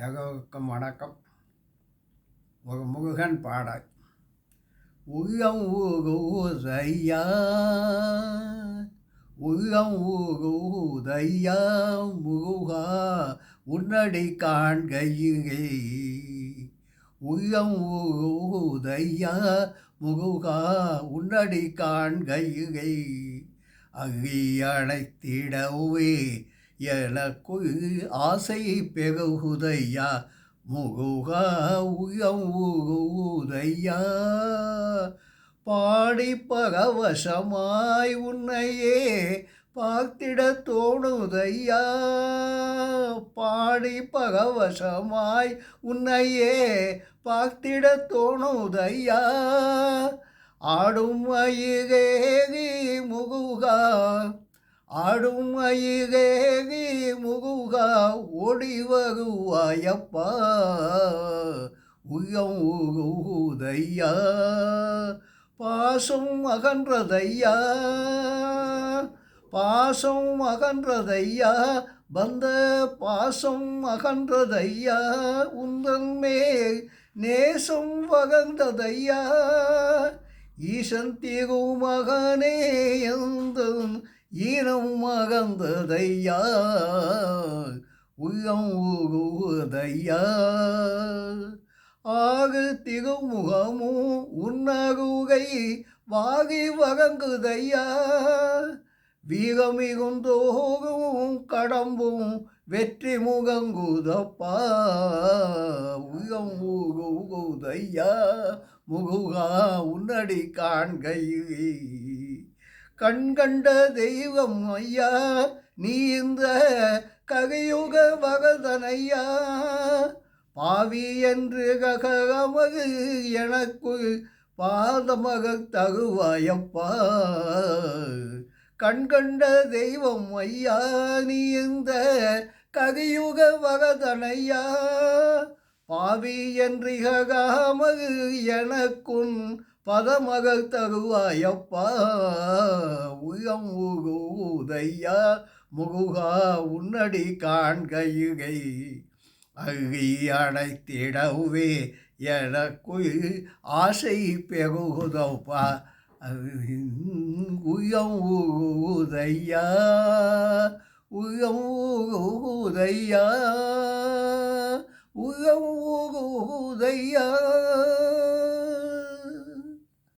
ஏகோக்கம் வணக்கம். முருகன் பாடல். உள்ளம் ஊகுதையா, உள்ளம் ஊகுதையா முருகா உன்னடி காண்கையிலே. உள்ளம் ஊகுதையா முருகா உன்னடி காண்கையிலே. அள்ளி அழைத்திடவே எனக்குள் ஆசை பெருகுதையா முருகா உள்ளம் ஊகுதையா. பாடி பரவசமாய் உன்னையே பார்த்திட தோணுதையா. பாடி பரவசமாய் உன்னையே பார்த்திட தோணுதையா. ஆடும் மயிலேறி முருகா, ஆடும் மயிலேறி முருகா ஓடி வருவாயப்பா. உள்ளம் ஊகுதையா, பாசம் அகன்றதையா, பாசம் அகன்றதையா, வந்த பாசம் அகன்றதையா. உந்தன் மேல் நேசம் வளர்ந்ததையா. ஈசன் திருமகனே எந்தன் ஈனம் மகந்ததையா. உள்ளம் ஊகுதையா, ஆகு திருமுகமும் உன்னருகை வாகி வழங்குதையா. வீரமிகுந்தோறும் கடம்பும் வெற்றி முகங்குதப்பா. உள்ளம் ஊகுதையா முருகா உன்னடி காண்கையிலே. கண்கண்ட தெய்வம் ஐயா நீ இந்த கலியுக வரதனையா. பாவி என்று ககமது எனக்கு பாதமக தருவாயப்பா. கண்கண்ட தெய்வம் ஐயா நீ இந்த கலியுக வரதனையா. பாவி என்று ககாமது எனக்குன் பதமகள் தருவாயப்பா. உள்ளம் ஊகுதையா முருகா உன்னடி காண்கையிலே. அள்ளி அழைத்திடவே எனக்குள் ஆசை பெருகுதப்பா. உள்ளம் ஊகுதையா, உள்ளம் ஊகுதையா, உள்ளம் ஊகுதையா.